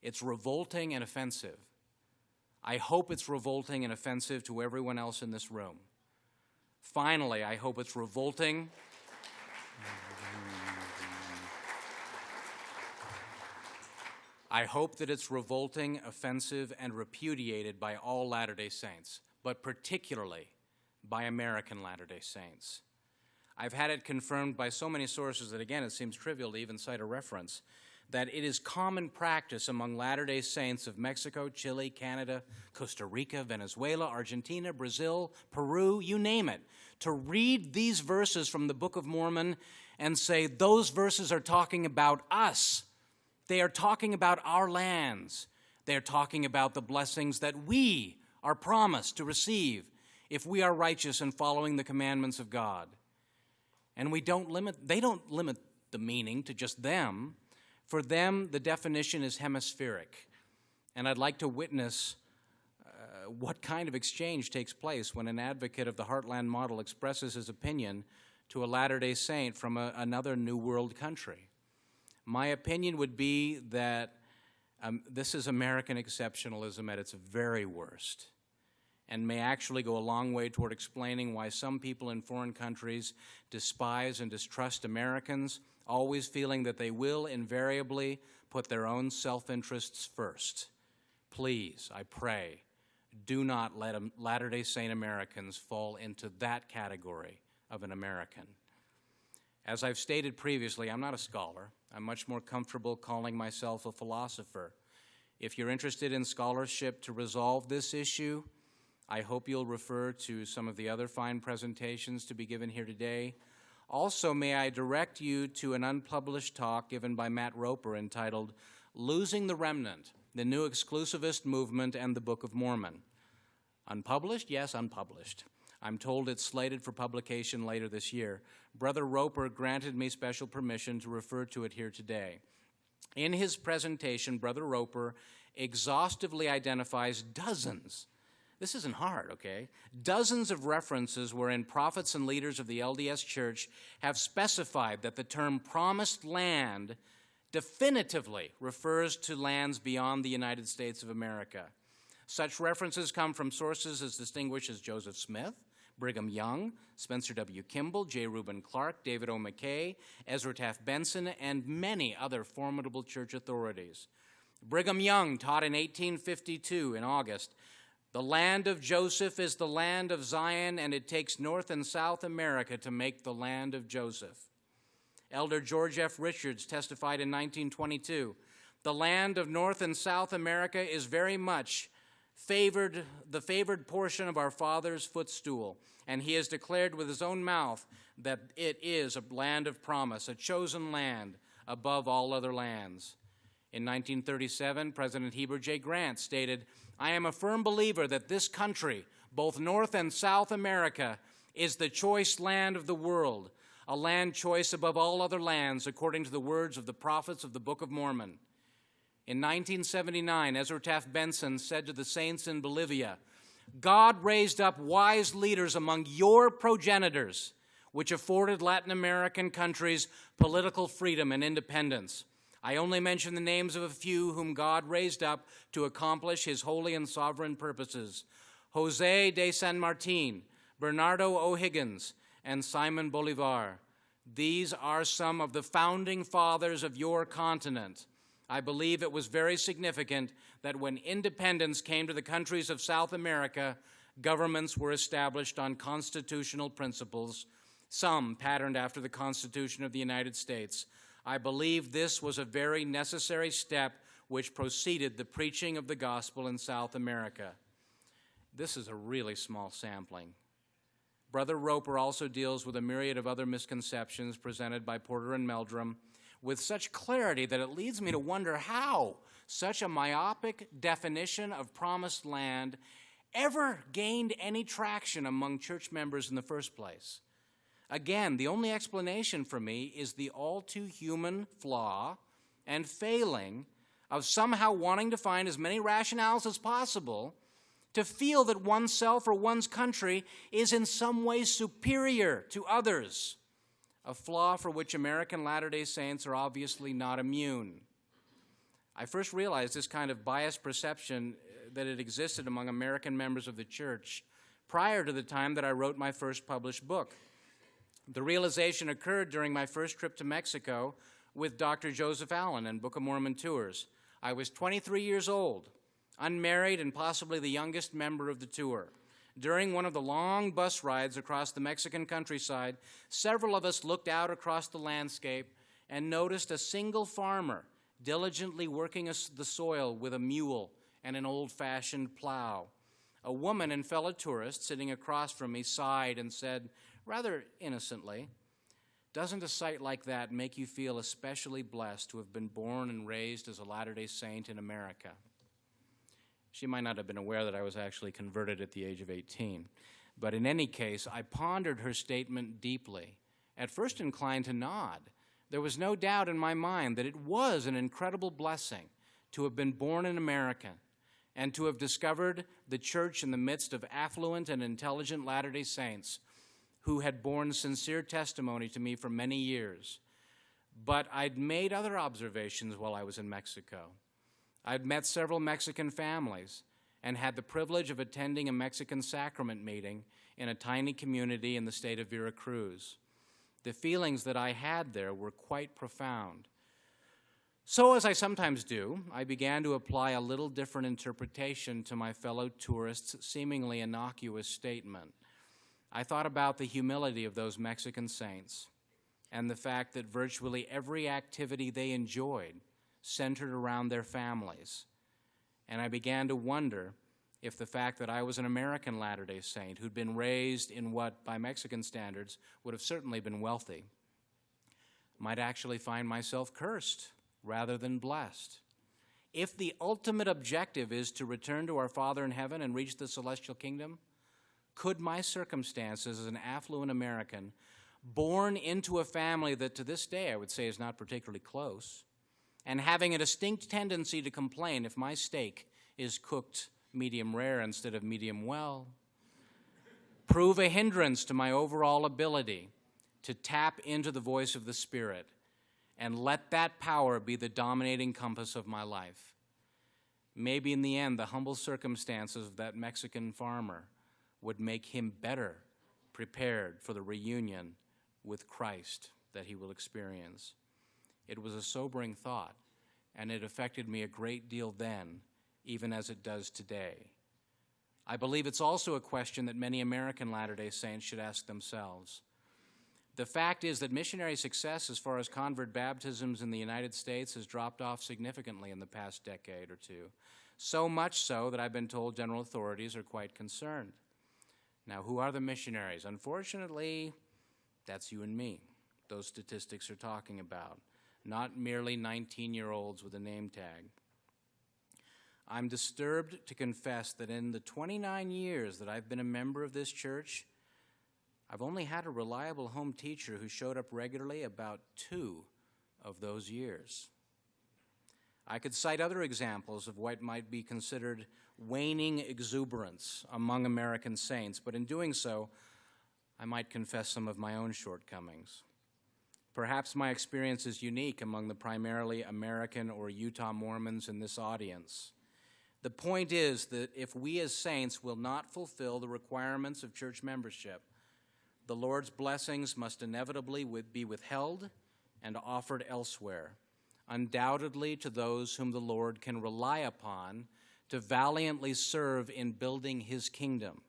It's revolting and offensive. I hope it's revolting and offensive to everyone else in this room. Finally, I hope it's revolting. I hope that it's revolting, offensive, and repudiated by all Latter-day Saints, but particularly by American Latter-day Saints. I've had it confirmed by so many sources that, again, it seems trivial to even cite a reference, that it is common practice among Latter-day Saints of Mexico, Chile, Canada, Costa Rica, Venezuela, Argentina, Brazil, Peru, you name it, to read these verses from the Book of Mormon and say, those verses are talking about us. They are talking about our lands. They are talking about the blessings that we are promised to receive if we are righteous and following the commandments of God. And they don't limit the meaning to just them. For them, the definition is hemispheric. And I'd like to witness what kind of exchange takes place when an advocate of the Heartland model expresses his opinion to a Latter-day Saint from another New World country. My opinion would be that This is American exceptionalism at its very worst, and may actually go a long way toward explaining why some people in foreign countries despise and distrust Americans, always feeling that they will invariably put their own self-interests first. Please, I pray, do not let Latter-day Saint Americans fall into that category of an American. As I've stated previously, I'm not a scholar. I'm much more comfortable calling myself a philosopher. If you're interested in scholarship to resolve this issue, I hope you'll refer to some of the other fine presentations to be given here today. Also, may I direct you to an unpublished talk given by Matt Roper entitled Losing the Remnant, the New Exclusivist Movement and the Book of Mormon. Unpublished? Yes, unpublished. I'm told it's slated for publication later this year. Brother Roper granted me special permission to refer to it here today. In his presentation, Brother Roper exhaustively identifies dozens, this isn't hard, okay, dozens of references wherein prophets and leaders of the LDS Church have specified that the term promised land definitively refers to lands beyond the United States of America. Such references come from sources as distinguished as Joseph Smith, Brigham Young, Spencer W. Kimball, J. Reuben Clark, David O. McKay, Ezra Taft Benson, and many other formidable church authorities. Brigham Young taught in 1852 in August, "The land of Joseph is the land of Zion, and it takes North and South America to make the land of Joseph." Elder George F. Richards testified in 1922, "The land of North and South America is very much the favored portion of our Father's footstool, and he has declared with his own mouth that it is a land of promise, a chosen land above all other lands." In 1937, President Heber J. Grant stated, "I am a firm believer that this country, both North and South America, is the choice land of the world, a land choice above all other lands, according to the words of the prophets of the Book of Mormon." In 1979, Ezra Taft Benson said to the saints in Bolivia, "God raised up wise leaders among your progenitors, which afforded Latin American countries political freedom and independence. I only mention the names of a few whom God raised up to accomplish his holy and sovereign purposes: Jose de San Martin, Bernardo O'Higgins, and Simon Bolivar. These are some of the founding fathers of your continent. I believe it was very significant that when independence came to the countries of South America, governments were established on constitutional principles, some patterned after the Constitution of the United States. I believe this was a very necessary step which preceded the preaching of the gospel in South America." This is a really small sampling. Brother Roper also deals with a myriad of other misconceptions presented by Porter and Meldrum with such clarity that it leads me to wonder how such a myopic definition of promised land ever gained any traction among church members in the first place. Again, the only explanation for me is the all-too-human flaw and failing of somehow wanting to find as many rationales as possible to feel that oneself or one's country is in some way superior to others, a flaw for which American Latter-day Saints are obviously not immune. I first realized this kind of biased perception that it existed among American members of the church prior to the time that I wrote my first published book. The realization occurred during my first trip to Mexico with Dr. Joseph Allen and Book of Mormon tours. I was 23 years old, unmarried, and possibly the youngest member of the tour. During one of the long bus rides across the Mexican countryside, several of us looked out across the landscape and noticed a single farmer diligently working the soil with a mule and an old-fashioned plow. A woman and fellow tourist sitting across from me sighed and said, rather innocently, "Doesn't a sight like that make you feel especially blessed to have been born and raised as a Latter-day Saint in America?" She might not have been aware that I was actually converted at the age of 18. But in any case, I pondered her statement deeply, at first inclined to nod. There was no doubt in my mind that it was an incredible blessing to have been born in America and to have discovered the church in the midst of affluent and intelligent Latter-day Saints who had borne sincere testimony to me for many years. But I'd made other observations while I was in Mexico. I'd met several Mexican families and had the privilege of attending a Mexican sacrament meeting in a tiny community in the state of Veracruz. The feelings that I had there were quite profound. So, as I sometimes do, I began to apply a little different interpretation to my fellow tourists' seemingly innocuous statement. I thought about the humility of those Mexican saints and the fact that virtually every activity they enjoyed centered around their families. And I began to wonder if the fact that I was an American Latter-day Saint who'd been raised in what, by Mexican standards, would have certainly been wealthy, might actually find myself cursed rather than blessed. If the ultimate objective is to return to our Father in heaven and reach the celestial kingdom, could my circumstances as an affluent American, born into a family that to this day I would say is not particularly close, and having a distinct tendency to complain if my steak is cooked medium rare instead of medium well, prove a hindrance to my overall ability to tap into the voice of the Spirit and let that power be the dominating compass of my life? Maybe in the end, the humble circumstances of that Mexican farmer would make him better prepared for the reunion with Christ that he will experience. It was a sobering thought, and it affected me a great deal then, even as it does today. I believe it's also a question that many American Latter-day Saints should ask themselves. The fact is that missionary success as far as convert baptisms in the United States has dropped off significantly in the past decade or two, so much so that I've been told general authorities are quite concerned. Now, who are the missionaries? Unfortunately, that's you and me. Those statistics are talking about, not merely 19-year-olds with a name tag. I'm disturbed to confess that in the 29 years that I've been a member of this church, I've only had a reliable home teacher who showed up regularly about 2 of those years. I could cite other examples of what might be considered waning exuberance among American saints, but in doing so, I might confess some of my own shortcomings. Perhaps my experience is unique among the primarily American or Utah Mormons in this audience. The point is that if we as saints will not fulfill the requirements of church membership, the Lord's blessings must inevitably be withheld and offered elsewhere, undoubtedly to those whom the Lord can rely upon to valiantly serve in building his kingdom.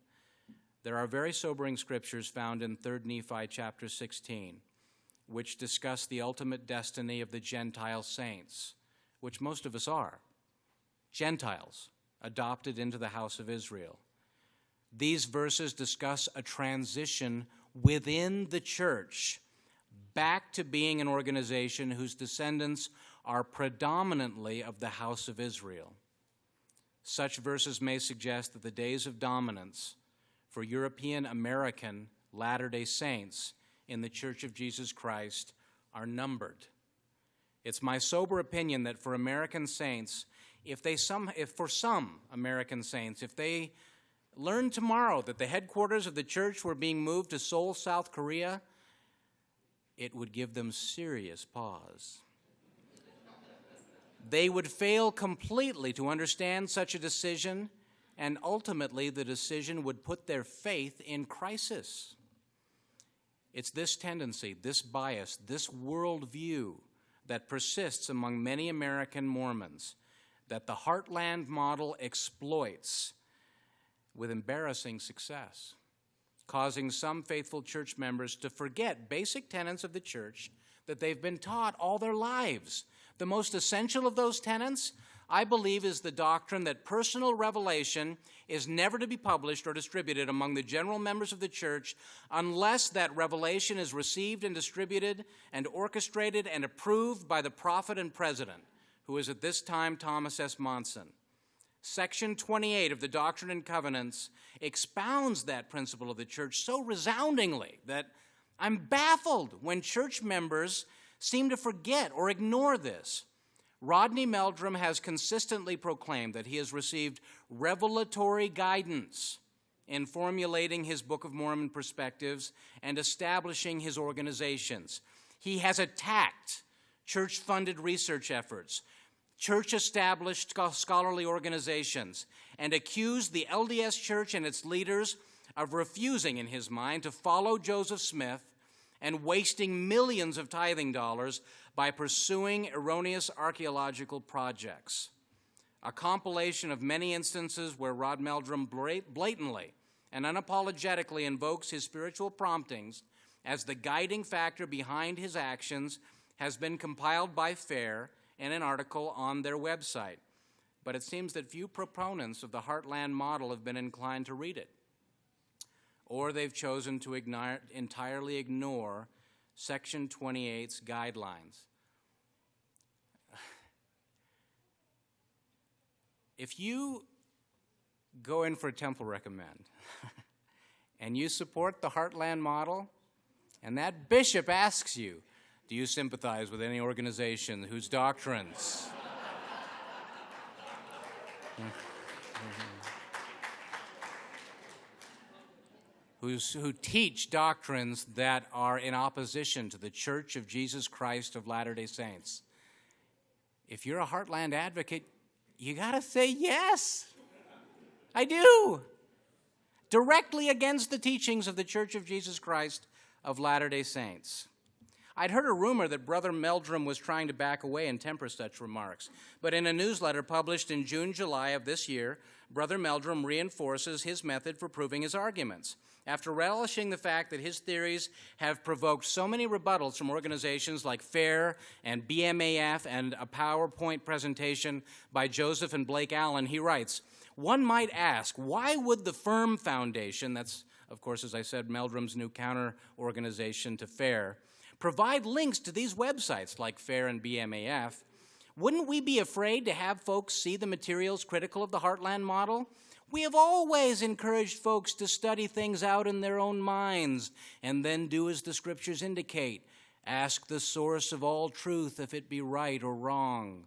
There are very sobering scriptures found in 3 Nephi chapter 16, which discuss the ultimate destiny of the Gentile saints, which most of us are, Gentiles adopted into the house of Israel. These verses discuss a transition within the church back to being an organization whose descendants are predominantly of the house of Israel. Such verses may suggest that the days of dominance for European American Latter-day Saints in the Church of Jesus Christ are numbered. It's my sober opinion that for American saints, if for some American saints, if they learned tomorrow that the headquarters of the church were being moved to Seoul, South Korea, it would give them serious pause. They would fail completely to understand such a decision, and ultimately the decision would put their faith in crisis. It's this tendency, this bias, this worldview that persists among many American Mormons that the Heartland model exploits with embarrassing success, causing some faithful church members to forget basic tenets of the church that they've been taught all their lives. The most essential of those tenets, I believe, is the doctrine that personal revelation is never to be published or distributed among the general members of the church unless that revelation is received and distributed and orchestrated and approved by the prophet and president, who is at this time Thomas S. Monson. Section 28 of the Doctrine and Covenants expounds that principle of the church so resoundingly that I'm baffled when church members seem to forget or ignore this. Rodney Meldrum has consistently proclaimed that he has received revelatory guidance in formulating his Book of Mormon perspectives and establishing his organizations. He has attacked church-funded research efforts, church-established scholarly organizations, and accused the LDS Church and its leaders of refusing, in his mind, to follow Joseph Smith and wasting millions of tithing dollars by pursuing erroneous archaeological projects. A compilation of many instances where Rod Meldrum blatantly and unapologetically invokes his spiritual promptings as the guiding factor behind his actions has been compiled by FAIR in an article on their website. But it seems that few proponents of the Heartland model have been inclined to read it, or they've chosen to entirely ignore Section 28's guidelines. If you go in for a temple recommend and you support the Heartland model, and that bishop asks you, do you sympathize with any organization whose doctrines who teach doctrines that are in opposition to the Church of Jesus Christ of Latter-day Saints? If you're a Heartland advocate, you got to say yes. I do. Directly against the teachings of the Church of Jesus Christ of Latter-day Saints. I'd heard a rumor that Brother Meldrum was trying to back away and temper such remarks, but in a newsletter published in June-July of this year, Brother Meldrum reinforces his method for proving his arguments. After relishing the fact that his theories have provoked so many rebuttals from organizations like FAIR and BMAF and a PowerPoint presentation by Joseph and Blake Allen, he writes, one might ask, why would the Firm Foundation, that's, of course, as I said, Meldrum's new counter-organization to FAIR, provide links to these websites like FAIR and BMAF? Wouldn't we be afraid to have folks see the materials critical of the Heartland model? We have always encouraged folks to study things out in their own minds and then do as the Scriptures indicate. Ask the source of all truth if it be right or wrong.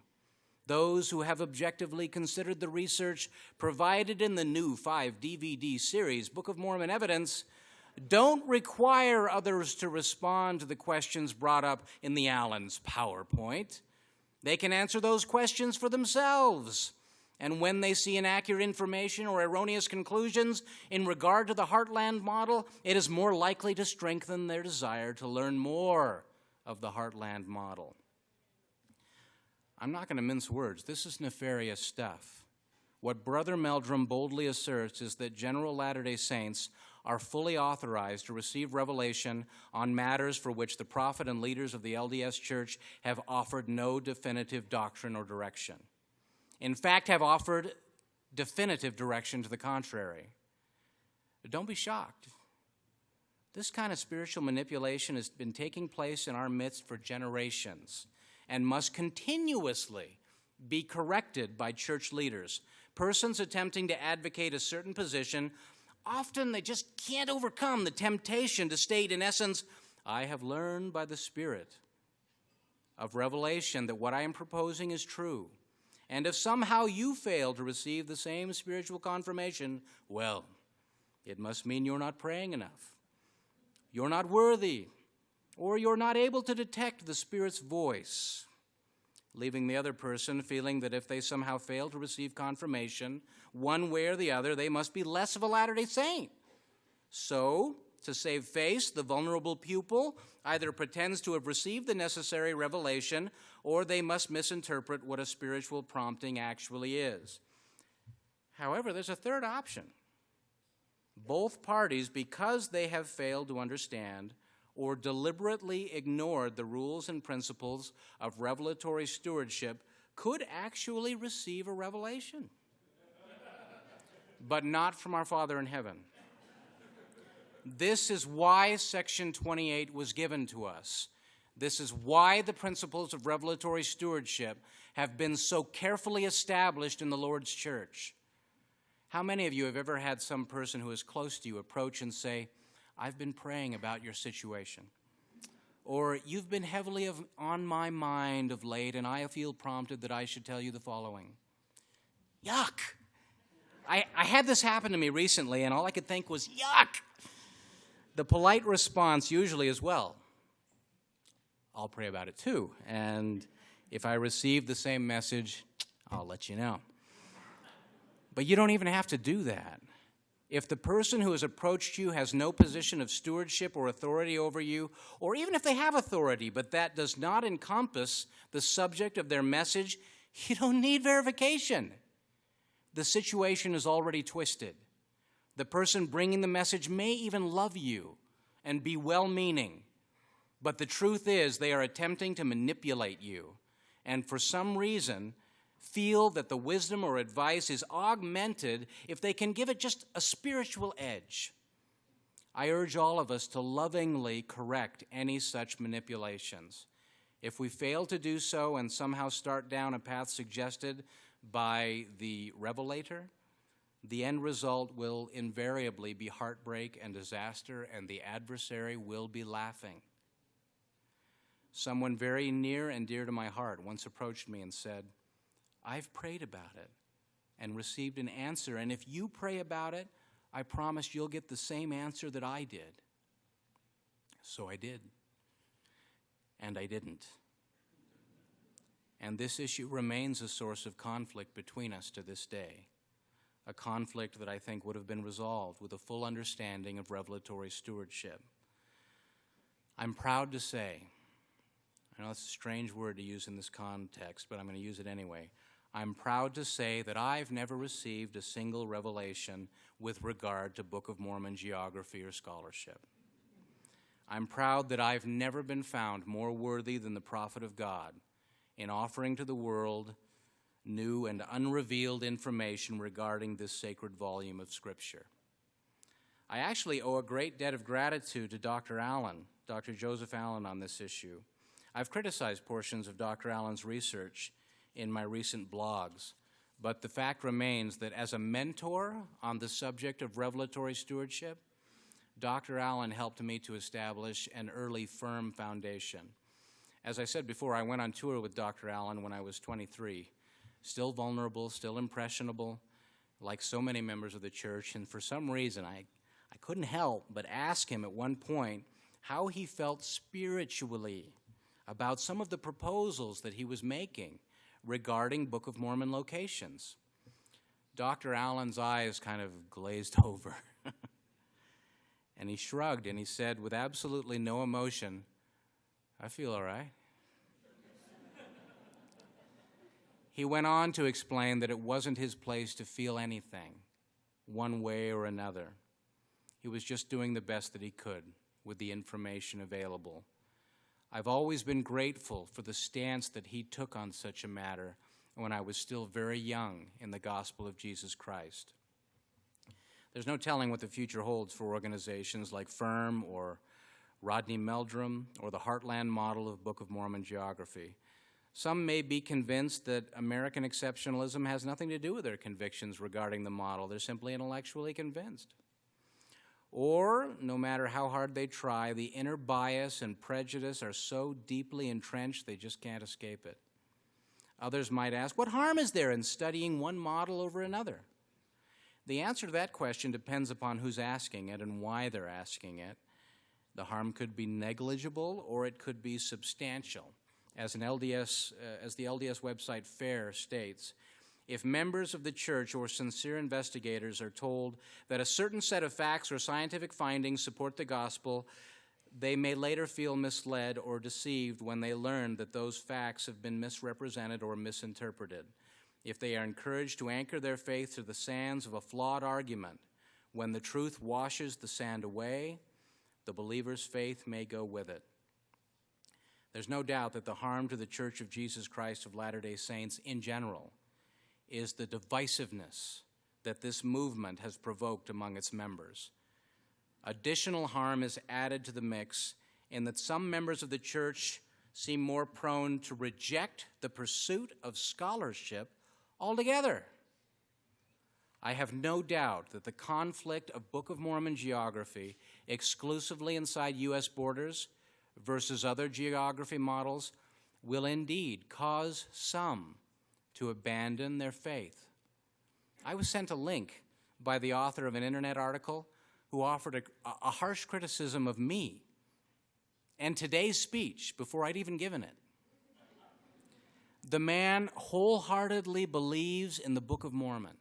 Those who have objectively considered the research provided in the new 5-DVD series, Book of Mormon Evidence, don't require others to respond to the questions brought up in the Allen's PowerPoint. They can answer those questions for themselves. And when they see inaccurate information or erroneous conclusions in regard to the Heartland model, it is more likely to strengthen their desire to learn more of the Heartland model. I'm not going to mince words. This is nefarious stuff. What Brother Meldrum boldly asserts is that General Latter-day Saints are fully authorized to receive revelation on matters for which the prophet and leaders of the LDS Church have offered no definitive doctrine or direction. In fact, have offered definitive direction to the contrary. But don't be shocked. This kind of spiritual manipulation has been taking place in our midst for generations and must continuously be corrected by church leaders. Persons attempting to advocate a certain position, often they just can't overcome the temptation to state, in essence, I have learned by the Spirit of revelation that what I am proposing is true. And if somehow you fail to receive the same spiritual confirmation, well, it must mean you're not praying enough. You're not worthy, or you're not able to detect the Spirit's voice, leaving the other person feeling that if they somehow fail to receive confirmation, one way or the other, they must be less of a Latter-day Saint. So, to save face, the vulnerable pupil either pretends to have received the necessary revelation, or they must misinterpret what a spiritual prompting actually is. However, there's a third option. Both parties, because they have failed to understand or deliberately ignored the rules and principles of revelatory stewardship, could actually receive a revelation, but not from our Father in heaven. This is why Section 28 was given to us. This is why the principles of revelatory stewardship have been so carefully established in the Lord's church. How many of you have ever had some person who is close to you approach and say, I've been praying about your situation? Or, you've been heavily on my mind of late, and I feel prompted that I should tell you the following. Yuck! I had this happen to me recently, and all I could think was, yuck! The polite response usually is, well, I'll pray about it too. And If I receive the same message, I'll let you know. But you don't even have to do that. If the person who has approached you has no position of stewardship or authority over you, or even if they have authority, but that does not encompass the subject of their message, you don't need verification. The situation is already twisted. The person bringing the message may even love you and be well-meaning, but the truth is they are attempting to manipulate you, and for some reason feel that the wisdom or advice is augmented if they can give it just a spiritual edge. I urge all of us to lovingly correct any such manipulations. If we fail to do so and somehow start down a path suggested by the revelator, the end result will invariably be heartbreak and disaster, and the adversary will be laughing. Someone very near and dear to my heart once approached me and said, I've prayed about it and received an answer, and if you pray about it, I promise you'll get the same answer that I did. So I did. And I didn't. And this issue remains a source of conflict between us to this day, a conflict that I think would have been resolved with a full understanding of revelatory stewardship. I'm proud to say, I know it's a strange word to use in this context, but I'm going to use it anyway. I'm proud to say that I've never received a single revelation with regard to Book of Mormon geography or scholarship. I'm proud that I've never been found more worthy than the prophet of God in offering to the world new and unrevealed information regarding this sacred volume of Scripture. I actually owe a great debt of gratitude to Dr. Allen, Dr. Joseph Allen, on this issue. I've criticized portions of Dr. Allen's research in my recent blogs, but the fact remains that as a mentor on the subject of revelatory stewardship, Dr. Allen helped me to establish an early firm foundation. As I said before, I went on tour with Dr. Allen when I was 23, still vulnerable, still impressionable, like so many members of the church, and for some reason I couldn't help but ask him at one point how he felt spiritually about some of the proposals that he was making regarding Book of Mormon locations. Dr. Allen's eyes kind of glazed over. And he shrugged and he said with absolutely no emotion, I feel all right. He went on to explain that it wasn't his place to feel anything, one way or another. He was just doing the best that he could with the information available. I've always been grateful for the stance that he took on such a matter when I was still very young in the gospel of Jesus Christ. There's no telling what the future holds for organizations like FIRM or Rodney Meldrum or the Heartland model of Book of Mormon geography. Some may be convinced that American exceptionalism has nothing to do with their convictions regarding the model. They're simply intellectually convinced. Or, no matter how hard they try, the inner bias and prejudice are so deeply entrenched they just can't escape it. Others might ask, what harm is there in studying one model over another? The answer to that question depends upon who's asking it and why they're asking it. The harm could be negligible or it could be substantial. As the LDS website FAIR states, if members of the church or sincere investigators are told that a certain set of facts or scientific findings support the gospel, they may later feel misled or deceived when they learn that those facts have been misrepresented or misinterpreted. If they are encouraged to anchor their faith to the sands of a flawed argument, when the truth washes the sand away, the believer's faith may go with it. There's no doubt that the harm to the Church of Jesus Christ of Latter-day Saints in general is the divisiveness that this movement has provoked among its members. Additional harm is added to the mix in that some members of the church seem more prone to reject the pursuit of scholarship altogether. I have no doubt that the conflict of Book of Mormon geography exclusively inside U.S. borders versus other geography models will indeed cause some to abandon their faith. I was sent a link by the author of an internet article who offered a harsh criticism of me and today's speech before I'd even given it. The man wholeheartedly believes in the Book of Mormon,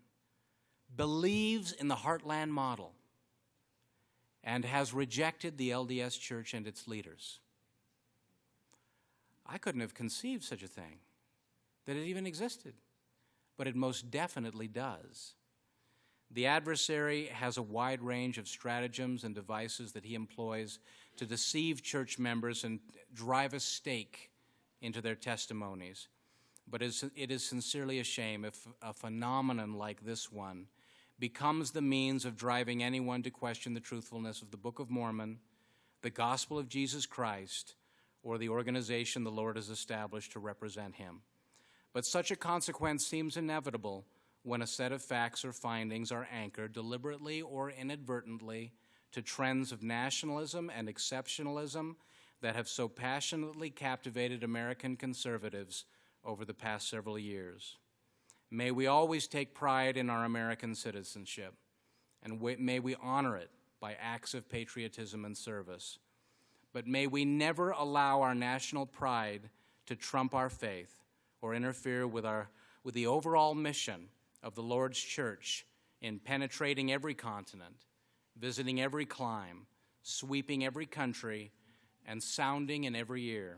believes in the Heartland model, and has rejected the LDS Church and its leaders. I couldn't have conceived such a thing, that it even existed, but it most definitely does. The adversary has a wide range of stratagems and devices that he employs to deceive church members and drive a stake into their testimonies. But it is sincerely a shame if a phenomenon like this one becomes the means of driving anyone to question the truthfulness of the Book of Mormon, the gospel of Jesus Christ, or the organization the Lord has established to represent him. But such a consequence seems inevitable when a set of facts or findings are anchored deliberately or inadvertently to trends of nationalism and exceptionalism that have so passionately captivated American conservatives over the past several years. May we always take pride in our American citizenship, and may we honor it by acts of patriotism and service. But may we never allow our national pride to trump our faith or interfere with the overall mission of the Lord's church in penetrating every continent, visiting every clime, sweeping every country, and sounding in every ear,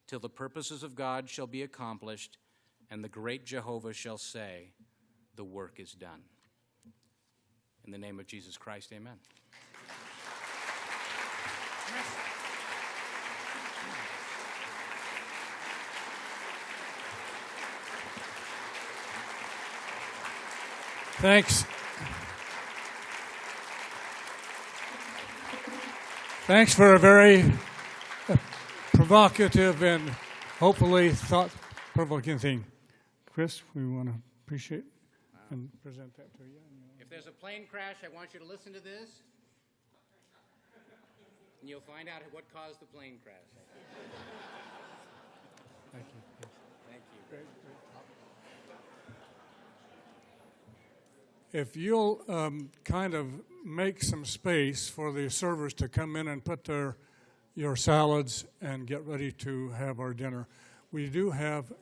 till the purposes of God shall be accomplished, and the great Jehovah shall say, the work is done. In the name of Jesus Christ, amen. Thanks. Thanks for a very provocative and hopefully thought-provoking thing. Chris, we want to appreciate and present that to you. If there's a plane crash, I want you to listen to this, and you'll find out what caused the plane crash. Thank you. Yes. Thank you. Great. If you'll kind of make some space for the servers to come in and put your salads and get ready to have our dinner. We do have